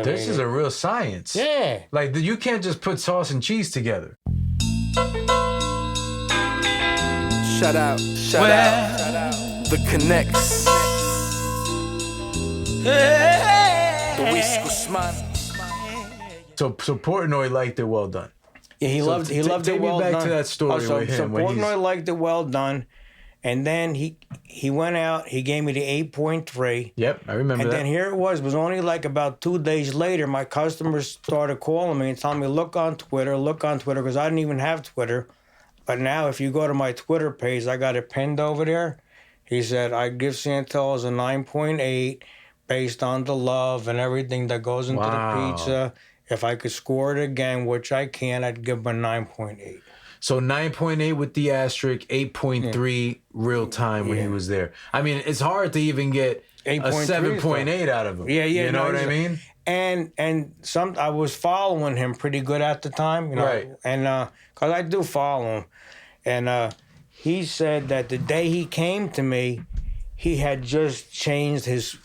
This is a real science. Yeah. Like, you can't just put sauce and cheese together. Shout out. The Connects. Luis Guzman. So Portnoy liked it well done. Yeah, he loved it well done. Take me back to that story with him. So Portnoy liked it well done. And then he went out, he gave me the 8.3. Yep, I remember and that. And then here it was only like about 2 days later, my customers started calling me and telling me, look on Twitter, because I didn't even have Twitter. But now if you go to my Twitter page, I got it pinned over there. He said, I give Santillo's a 9.8 based on the love and everything that goes into the pizza. If I could score it again, which I can, I'd give him a 9.8. So 9.8 with the asterisk, 8.3 real time when he was there. I mean, it's hard to even get a 7.8 out of him. Yeah. You know what I mean? And I was following him pretty good at the time, you know. Right. And because I do follow him, and he said that the day he came to me, he had just changed his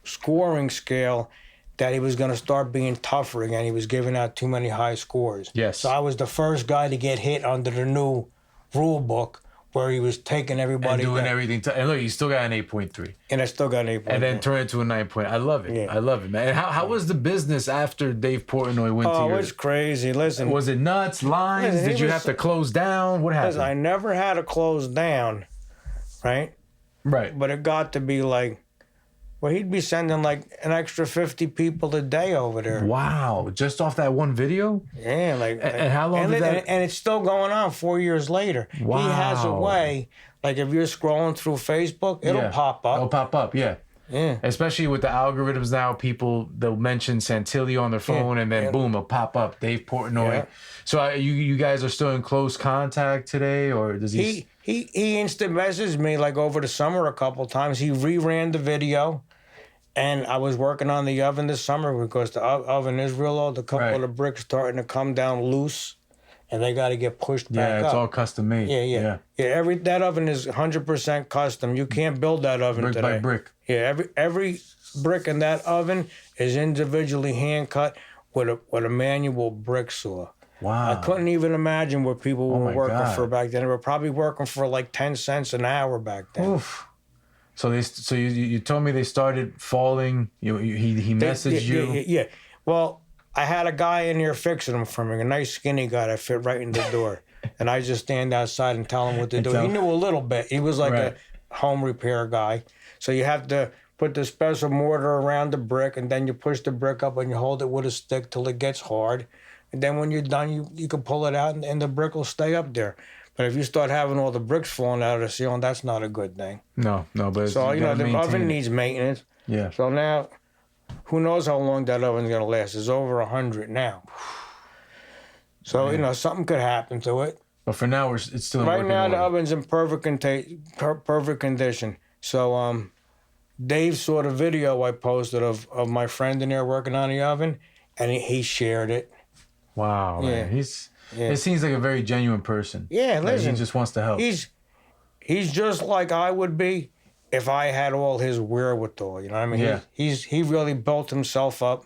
scoring scale. That he was going to start being tougher again. He was giving out too many high scores. Yes. So I was the first guy to get hit under the new rule book where he was taking everybody. And doing everything. And look, you still got an 8.3. And I still got an 8.3. And then turn it to a 9. I love it. Yeah. I love it, man. And how was the business after Dave Portnoy went to your... Oh, it's crazy. Listen. Was it nuts, lines? Listen, Did you have to close down? What happened? Listen, I never had to close down, right? Right. But it got to be like... Well, he'd be sending like an extra 50 people a day over there. Wow. Just off that one video? Yeah. And how long did that... And it's still going on 4 years later. Wow. He has a way, like if you're scrolling through Facebook, it'll pop up. It'll pop up, yeah. Yeah. Especially with the algorithms now, they'll mention Santillo on their phone and then boom, it'll pop up. Dave Portnoy. Yeah. So you guys are still in close contact today, or does he... He instant messaged me like over the summer a couple of times. He reran the video. And I was working on the oven this summer because the oven is real old. A couple of the bricks starting to come down loose, and they got to get pushed back up. Yeah, it's all custom made. Yeah. That oven is 100% custom. You can't build that oven brick today. by brick. Yeah, every brick in that oven is individually hand cut with a manual brick saw. Wow. I couldn't even imagine what people were working for back then. They were probably working for like 10 cents an hour back then. Oof. So you told me they started falling. He messaged you. Yeah. Well, I had a guy in here fixing them for me, a nice skinny guy that fit right in the door, and I just stand outside and tell him what to do. He knew a little bit. He was like a home repair guy. So you have to put the special mortar around the brick, and then you push the brick up and you hold it with a stick till it gets hard, and then when you're done, you can pull it out and the brick will stay up there. But if you start having all the bricks falling out of the ceiling, that's not a good thing. No, but so the oven needs maintenance. Yeah. So now, who knows how long that oven's gonna last? It's over 100 now. So something could happen to it. But for now, it's still in right now. order. The oven's in perfect condition. So Dave saw the video I posted of my friend in there working on the oven, and he shared it. Wow, man. It seems like a very genuine person. Yeah, listen. He just wants to help. He's just like I would be if I had all his wherewithal. You know what I mean? Yeah. He really built himself up.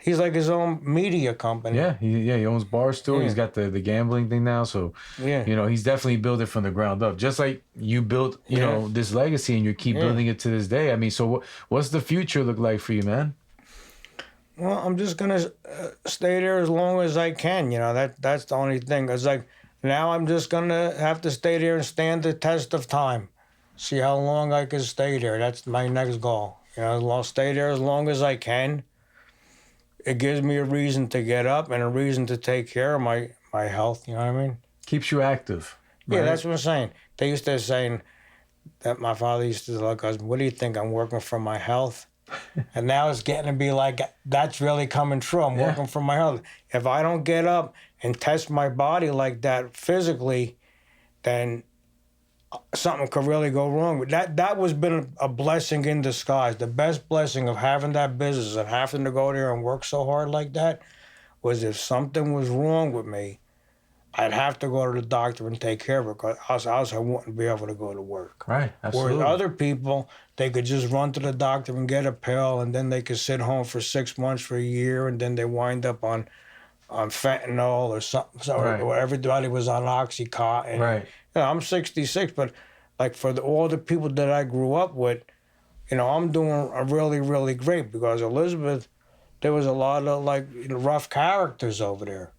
He's like his own media company. Yeah, he owns Barstool. Yeah. He's got the gambling thing now. So, he's definitely built it from the ground up. Just like you built, this legacy and you keep building it to this day. I mean, so what's the future look like for you, man? Well, I'm just going to stay there as long as I can. That's the only thing. It's like now I'm just going to have to stay there and stand the test of time. See how long I can stay there. That's my next goal. I'll stay there as long as I can. It gives me a reason to get up and a reason to take care of my health. You know what I mean? Keeps you active. Right? Yeah, that's what I'm saying. They used to say that my father used to look at us, what do you think, I'm working for my health? And now it's getting to be like, that's really coming true. I'm working for my health. If I don't get up and test my body like that physically, then something could really go wrong. But that was been a blessing in disguise. The best blessing of having that business and having to go there and work so hard like that was if something was wrong with me, I'd have to go to the doctor and take care of it because else I wouldn't be able to go to work. Right, absolutely. Whereas other people, they could just run to the doctor and get a pill, and then they could sit home for 6 months, for a year, and then they wind up on fentanyl or something. So or everybody was on Oxycontin. Right. You know, I'm 66, but like for all the people that I grew up with, you know, I'm doing really, really great because Elizabeth, there was a lot of like rough characters over there.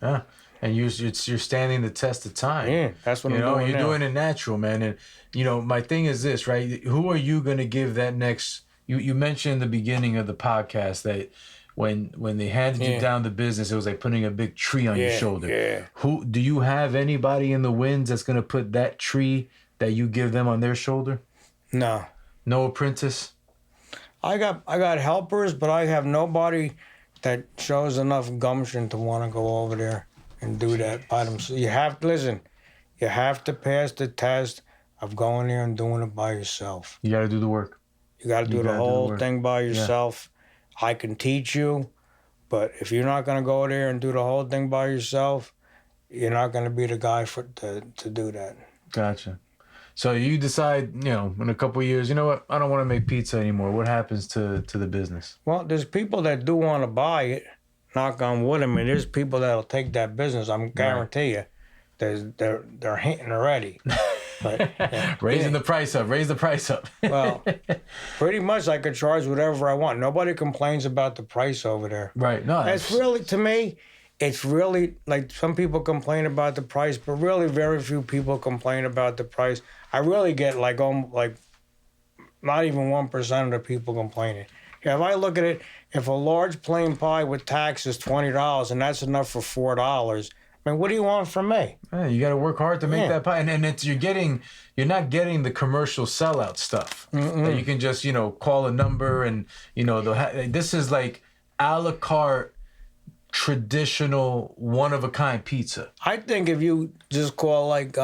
Yeah. And you're standing the test of time. Yeah, that's what I'm doing. You're doing it natural, man. And my thing is this, right? Who are you gonna give that next? You mentioned in the beginning of the podcast that when they handed you down the business, it was like putting a big tree on your shoulder. Yeah. Who do you have anybody in the winds that's gonna put that tree that you give them on their shoulder? No. No apprentice. I got helpers, but I have nobody that shows enough gumption to want to go over there and do that by themselves. You have to pass the test of going there and doing it by yourself. You got to do the work. You got to do the whole thing by yourself. Yeah. I can teach you, but if you're not going to go there and do the whole thing by yourself, you're not going to be the guy to do that. Gotcha. So you decide, in a couple of years, you know what? I don't want to make pizza anymore. What happens to the business? Well, there's people that do want to buy it. Knock on wood. I mean, there's people that'll take that business. I'm guarantee you. They're hinting already. But, Raise the price up. Well, pretty much I could charge whatever I want. Nobody complains about the price over there. Right. No, it's really, to me, it's really like some people complain about the price, but really very few people complain about the price. I really get like not even 1% of the people complaining. Yeah, if I look at it, if a large plain pie with tax is $20 and that's enough for $4, I mean, what do you want from me? Yeah, you got to work hard to make that pie, and you're not getting the commercial sellout stuff. That you can just call a number and this is like a la carte, traditional, one of a kind pizza. I think if you just call like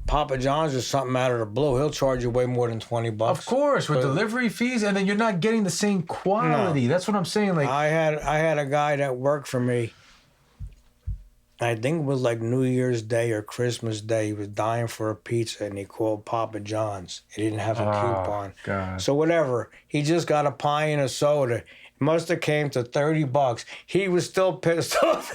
Papa John's or something out of the blue, he'll charge you way more than $20. Of course, with delivery fees, and then you're not getting the same quality. No. That's what I'm saying. Like I had a guy that worked for me. I think it was like New Year's Day or Christmas Day. He was dying for a pizza, and he called Papa John's. He didn't have a coupon. God. So whatever. He just got a pie and a soda. It must have came to $30. He was still pissed off.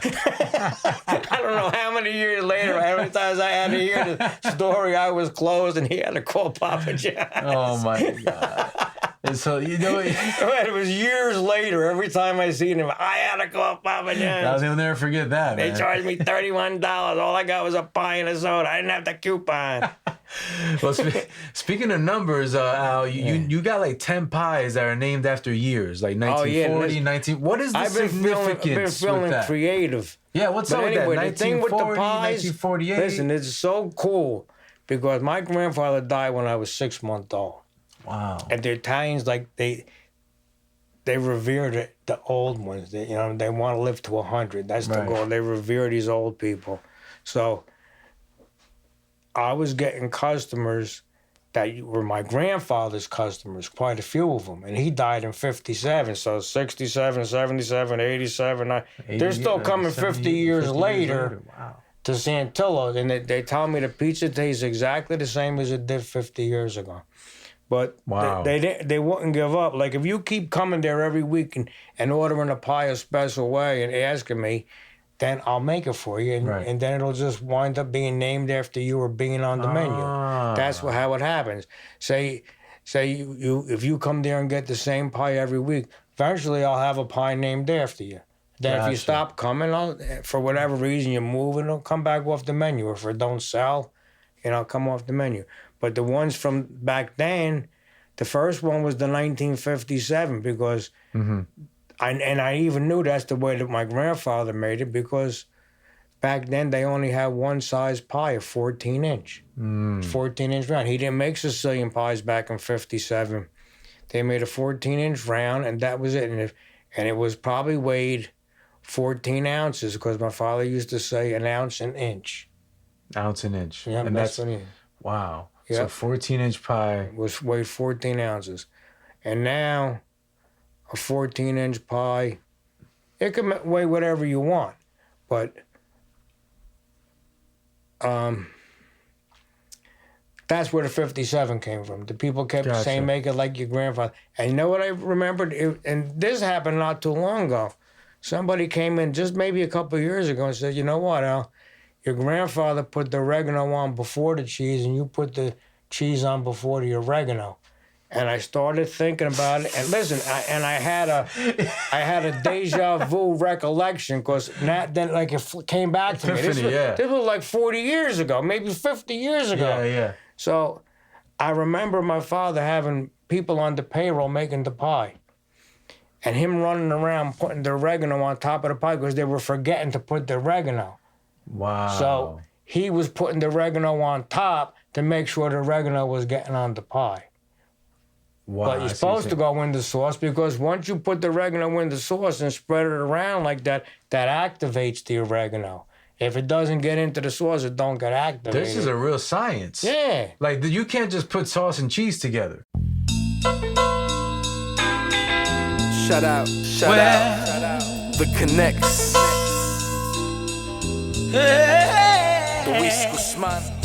I don't know how many years later, how many times I had to hear the story. I was closed, and he had to call Papa John's. Oh, my God. And so, it was years later. Every time I seen him, I had to call Papa John's. I'll never forget that, They charged me $31. All I got was a pie and a soda. I didn't have the coupon. Well, speaking of numbers, Al, you got like 10 pies that are named after years, like 1940, 19... What is the significance I've been feeling creative. Yeah, what's up with that? 1940, the thing with the pies, 1948? Listen, it's so cool because my grandfather died when I was 6 months old. Wow. And the Italians, like, they revere the old ones. They want to live to 100. That's the goal. They revere these old people. So I was getting customers that were my grandfather's customers, quite a few of them. And he died in 57. So 67, 77, 87. They're still coming 50 years later to Santillo. And they tell me the pizza tastes exactly the same as it did 50 years ago. But they wouldn't give up. Like, if you keep coming there every week and ordering a pie a special way and asking me, then I'll make it for you. And then it'll just wind up being named after you or being on the menu. That's how it happens. Say if you come there and get the same pie every week, eventually I'll have a pie named after you. Then if you stop coming, for whatever reason you move, it'll come back off the menu. Or if it don't sell, come off the menu. But the ones from back then, the first one was the 1957 because, I even knew that's the way that my grandfather made it because back then they only had one size pie, a 14-inch. 14-inch round. He didn't make Sicilian pies back in 57. They made a 14-inch round, and that was it. And it was probably weighed 14 ounces because my father used to say an ounce an inch. Ounce an inch. Yeah, and that's what he... Wow. Yep. So 14-inch pie. Was weighed 14 ounces. And now, a 14-inch pie, it can weigh whatever you want. But That's where the 57 came from. The people kept saying, make it like your grandfather. And you know what I remembered? And this happened not too long ago. Somebody came in just maybe a couple of years ago and said, you know what, Al? Your grandfather put the oregano on before the cheese, and you put the cheese on before the oregano. And I started thinking about it. And listen, I had a deja vu recollection, because then like it came back to me. This was like 40 years ago, maybe 50 years ago. Yeah. So I remember my father having people on the payroll making the pie, and him running around putting the oregano on top of the pie because they were forgetting to put the oregano. Wow. So he was putting the oregano on top to make sure the oregano was getting on the pie. Wow. But you're supposed to go in the sauce, because once you put the oregano in the sauce and spread it around like that, that activates the oregano. If it doesn't get into the sauce, it don't get activated. This is a real science. Yeah. Like, you can't just put sauce and cheese together. Shout out. The Connects. The Guzman.